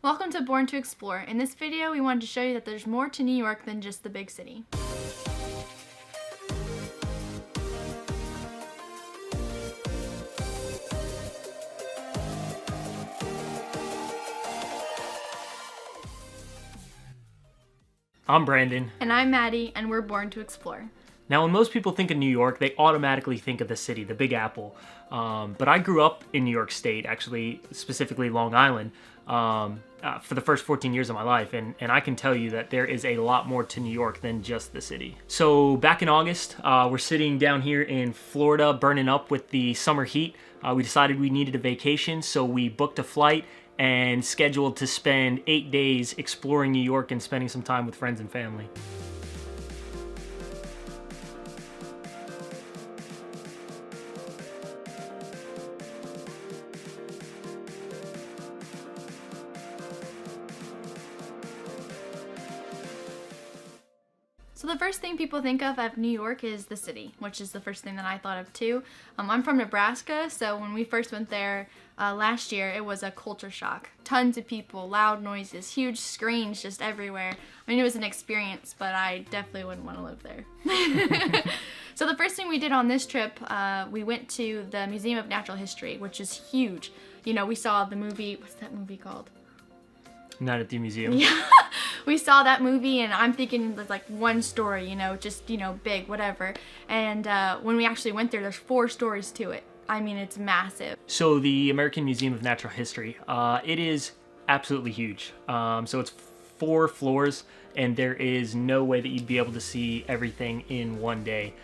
Welcome to Born to Explore. In this video, we wanted to show you that there's more to New York than just the big city. I'm Brandon. And I'm Maddie, and we're Born to Explore. Now, when most people think of New York, they automatically think of the city, the Big Apple. But I grew up in New York State, actually, specifically Long Island, for the first 14 years of my life. And I can tell you that there is a lot more to New York than just the city. So back in August, we're sitting down here in Florida, burning up with the summer heat. We decided we needed a vacation, so we booked a flight and scheduled to spend 8 days exploring New York and spending some time with friends and family. So the first thing people think of New York is the city, which is the first thing that I thought of too. I'm from Nebraska, so when we first went there last year, it was a culture shock. Tons of people, loud noises, huge screens just everywhere. I mean, it was an experience, but I definitely wouldn't want to live there. So the first thing we did on this trip, we went to the Museum of Natural History, which is huge. You know, we saw the movie, what's that movie called? Night at the Museum. Yeah, we saw that movie and I'm thinking there's like one story, just, big, whatever. And when we actually went there, there's 4 stories to it. I mean, it's massive. So the American Museum of Natural History, it is absolutely huge. So it's 4 floors and there is no way that you'd be able to see everything in one day.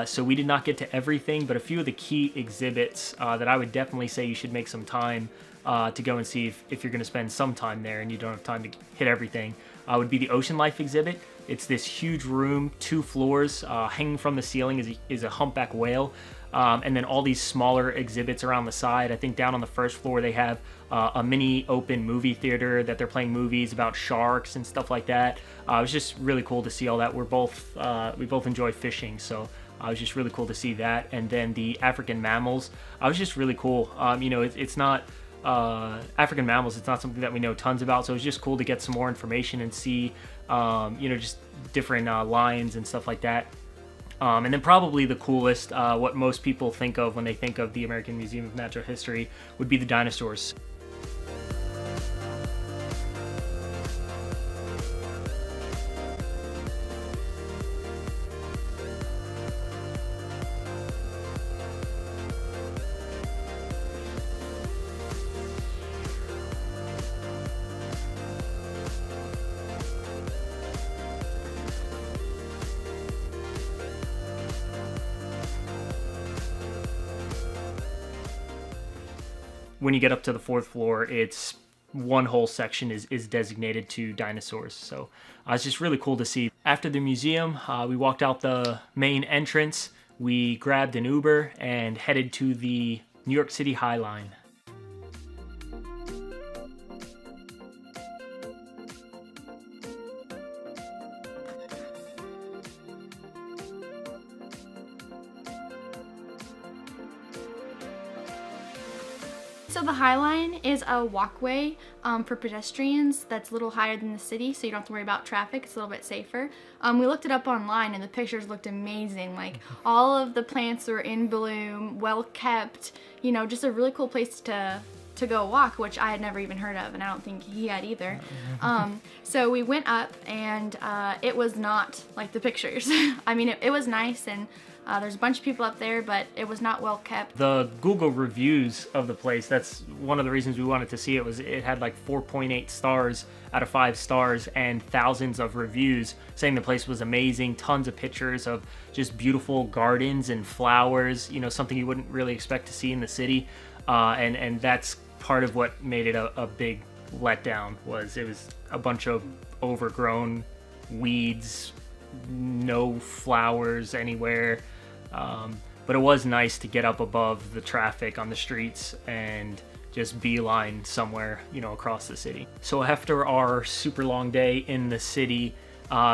So we did not get to everything, but a few of the key exhibits that I would definitely say you should make some time to go and see if you're going to spend some time there and you don't have time to hit everything, would be the ocean life exhibit. It's this huge room, 2 floors, hanging from the ceiling is a humpback whale, and then all these smaller exhibits around the side. I think down on the first floor they have a mini open movie theater that they're playing movies about sharks and stuff like that. It was just really cool to see all that. We both enjoy fishing, so it was just really cool to see that. And then the African mammals, it was just really cool. It's not African mammals, it's not something that we know tons about, so it was just cool to get some more information and see just different lions and stuff like that. And then probably the coolest, what most people think of when they think of the American Museum of Natural History, would be the dinosaurs. When you get up to the 4th floor, it's one whole section is designated to dinosaurs. So it's just really cool to see. After the museum, we walked out the main entrance, we grabbed an Uber and headed to the New York City High Line. So the High Line is a walkway for pedestrians that's a little higher than the city, so you don't have to worry about traffic. It's a little bit safer. We looked it up online and the pictures looked amazing. Like all of the plants were in bloom, well kept, just a really cool place to go walk, which I had never even heard of, and I don't think he had either. So we went up and it was not like the pictures. I mean, it was nice, and there's a bunch of people up there, but it was not well kept. The Google reviews of the place, that's one of the reasons we wanted to see it, was it had like 4.8 stars out of 5 stars and thousands of reviews saying the place was amazing, tons of pictures of just beautiful gardens and flowers, something you wouldn't really expect to see in the city. And that's part of what made it a big letdown. It was a bunch of overgrown weeds, no flowers anywhere. But it was nice to get up above the traffic on the streets and just beeline somewhere, across the city. So after our super long day in the city,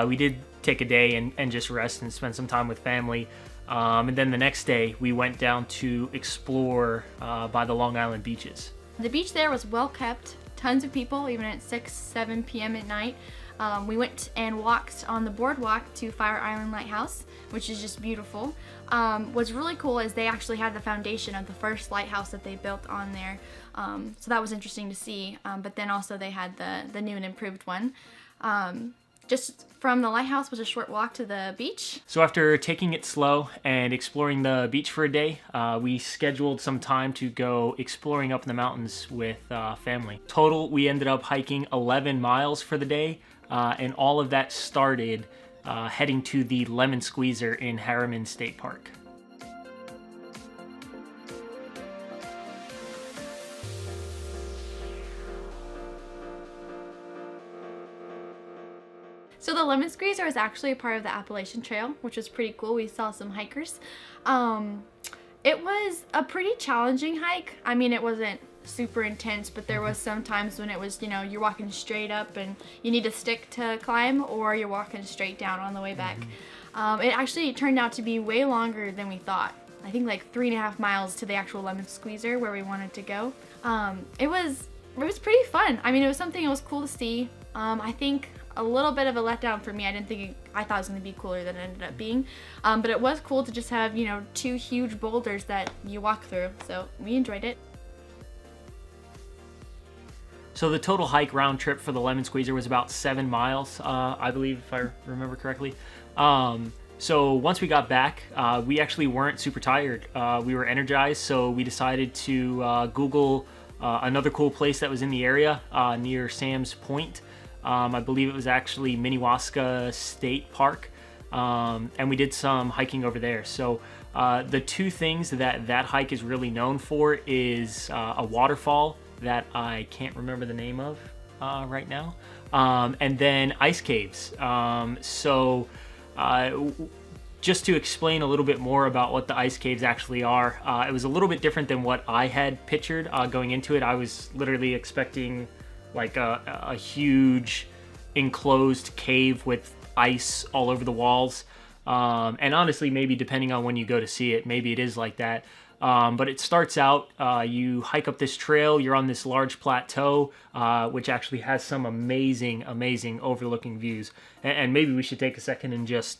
we did take a day and just rest and spend some time with family. And then the next day we went down to explore by the Long Island beaches. The beach there was well kept, tons of people, even at 6, 7 p.m. at night. We went and walked on the boardwalk to Fire Island Lighthouse, which is just beautiful. What's really cool is they actually had the foundation of the first lighthouse that they built on there. So that was interesting to see. But then also they had the new and improved one. Just from the lighthouse was a short walk to the beach. So after taking it slow and exploring the beach for a day, we scheduled some time to go exploring up in the mountains with family. Total, we ended up hiking 11 miles for the day, and all of that started heading to the Lemon Squeezer in Harriman State Park. So the Lemon Squeezer is actually a part of the Appalachian Trail, which was pretty cool. We saw some hikers. It was a pretty challenging hike. I mean, it wasn't super intense, but there was some times when it was, you know, you're walking straight up and you need a stick to climb, or you're walking straight down on the way back. It actually turned out to be way longer than we thought. I think like 3.5 miles to the actual Lemon Squeezer where we wanted to go. It was pretty fun. I mean, it was something it was cool to see. I think a little bit of a letdown for me. I thought it was going to be cooler than it ended up being. But it was cool to just have, you know, 2 huge boulders that you walk through. So we enjoyed it. So the total hike round trip for the Lemon Squeezer was about 7 miles, I believe, if I remember correctly. So once we got back, we actually weren't super tired. We were energized, so we decided to Google another cool place that was in the area near Sam's Point. I believe it was actually Minnewaska State Park, and we did some hiking over there. So the 2 things that hike is really known for is a waterfall that I can't remember the name of right now, and then ice caves. Just to explain a little bit more about what the ice caves actually are, it was a little bit different than what I had pictured going into it. I was literally expecting like a huge enclosed cave with ice all over the walls. And honestly, maybe depending on when you go to see it, maybe it is like that. But it starts out, you hike up this trail, you're on this large plateau, which actually has some amazing overlooking views. And maybe we should take a second and just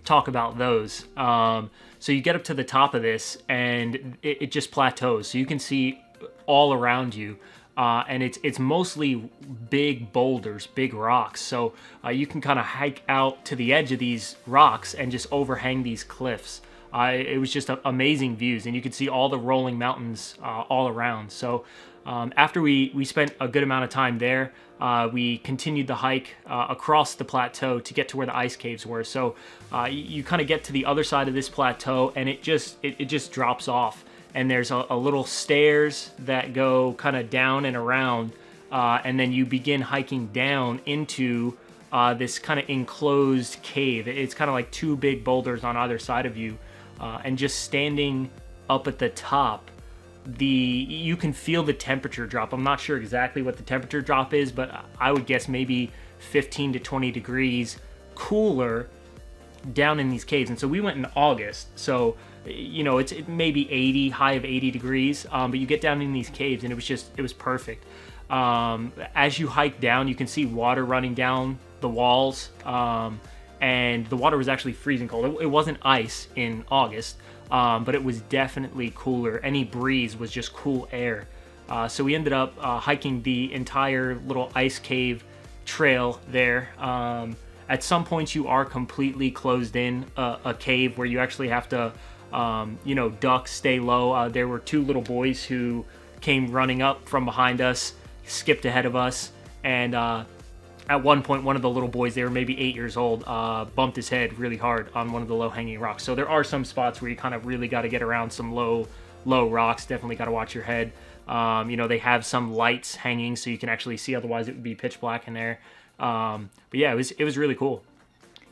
talk about those. So you get up to the top of this and it just plateaus. So you can see all around you. And it's mostly big boulders, big rocks. So you can kind of hike out to the edge of these rocks and just overhang these cliffs. It was just amazing views, and you could see all the rolling mountains all around. So after we spent a good amount of time there, we continued the hike across the plateau to get to where the ice caves were. So you kind of get to the other side of this plateau, and it just drops off. And there's a little stairs that go kind of down and around, and then you begin hiking down into this kind of enclosed cave. It's kind of like 2 big boulders on either side of you, and just standing up at the top, you can feel the temperature drop. I'm not sure exactly what the temperature drop is, but I would guess maybe 15 to 20 degrees cooler down in these caves. And so we went in August, so you know, it may be 80, high of 80 degrees, but you get down in these caves and it was perfect. As you hike down, you can see water running down the walls, and the water was actually freezing cold. It wasn't ice in August, but it was definitely cooler. Any breeze was just cool air. So we ended up hiking the entire little ice cave trail there. At some points you are completely closed in a cave where you actually have to duck, stay low. There were 2 little boys who came running up from behind us, skipped ahead of us, and at one point, one of the little boys, they were maybe 8 years old, bumped his head really hard on one of the low-hanging rocks. So there are some spots where you kind of really got to get around some low rocks. Definitely got to watch your head. They have some lights hanging so you can actually see, otherwise it would be pitch black in there. But yeah, it was really cool.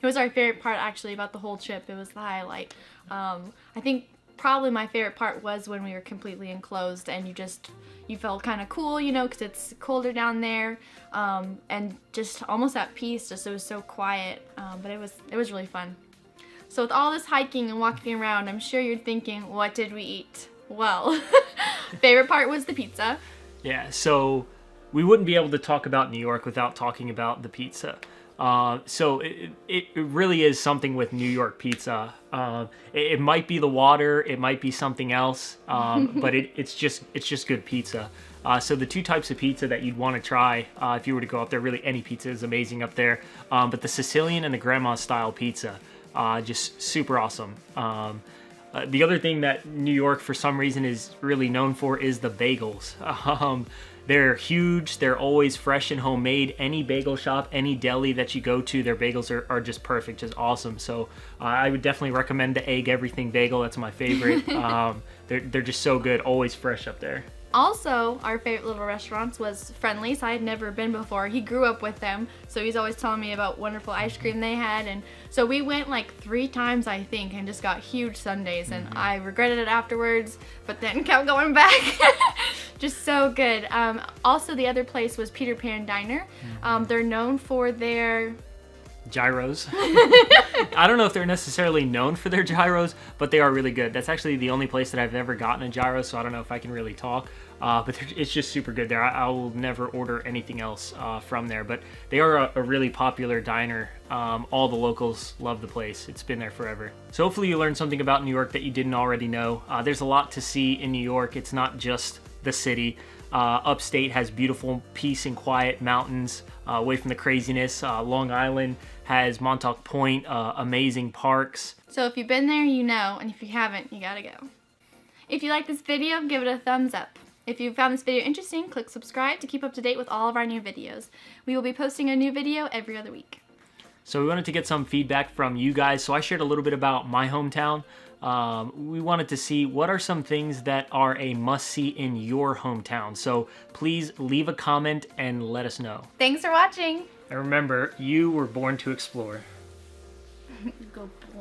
It was our favorite part, actually, about the whole trip. It was the highlight. I think probably my favorite part was when we were completely enclosed and you felt kind of cool, because it's colder down there, and just almost at peace. Just it was so quiet, but it was really fun. So with all this hiking and walking around, I'm sure you're thinking, what did we eat? Well, favorite part was the pizza. Yeah, so we wouldn't be able to talk about New York without talking about the pizza. So it really is something with New York pizza. It might be the water, it might be something else, but it's just good pizza. So the two types of pizza that you'd want to try if you were to go up there, really any pizza is amazing up there. But the Sicilian and the grandma style pizza, just super awesome. The other thing that New York for some reason is really known for is the bagels. They're huge, they're always fresh and homemade. Any bagel shop, any deli that you go to, their bagels are just perfect, just awesome. So I would definitely recommend the Egg Everything Bagel. That's my favorite. They're just so good, always fresh up there. Also, our favorite little restaurants was Friendly's. I had never been before. He grew up with them, so he's always telling me about wonderful ice cream they had. And so we went like 3 times, I think, and just got huge sundaes. And I regretted it afterwards, but then kept going back. Just so good. Also, the other place was Peter Pan Diner. They're known for their gyros. I don't know if they're necessarily known for their gyros, but they are really good. That's actually the only place that I've ever gotten a gyro, so I don't know if I can really talk. But it's just super good there. I will never order anything else from there, but they are a really popular diner. All the locals love the place. It's been there forever. So hopefully you learned something about New York that you didn't already know. There's a lot to see in New York. It's not just the city. Upstate has beautiful peace and quiet mountains away from the craziness. Long Island has Montauk Point, amazing parks. So if you've been there, you know, and if you haven't, you gotta go. If you like this video, give it a thumbs up. If you found this video interesting, click subscribe to keep up to date with all of our new videos. We will be posting a new video every other week. So we wanted to get some feedback from you guys, so I shared a little bit about my hometown. We wanted to see what are some things that are a must-see in your hometown. So please leave a comment and let us know. Thanks for watching. And remember, you were born to explore. Go boy.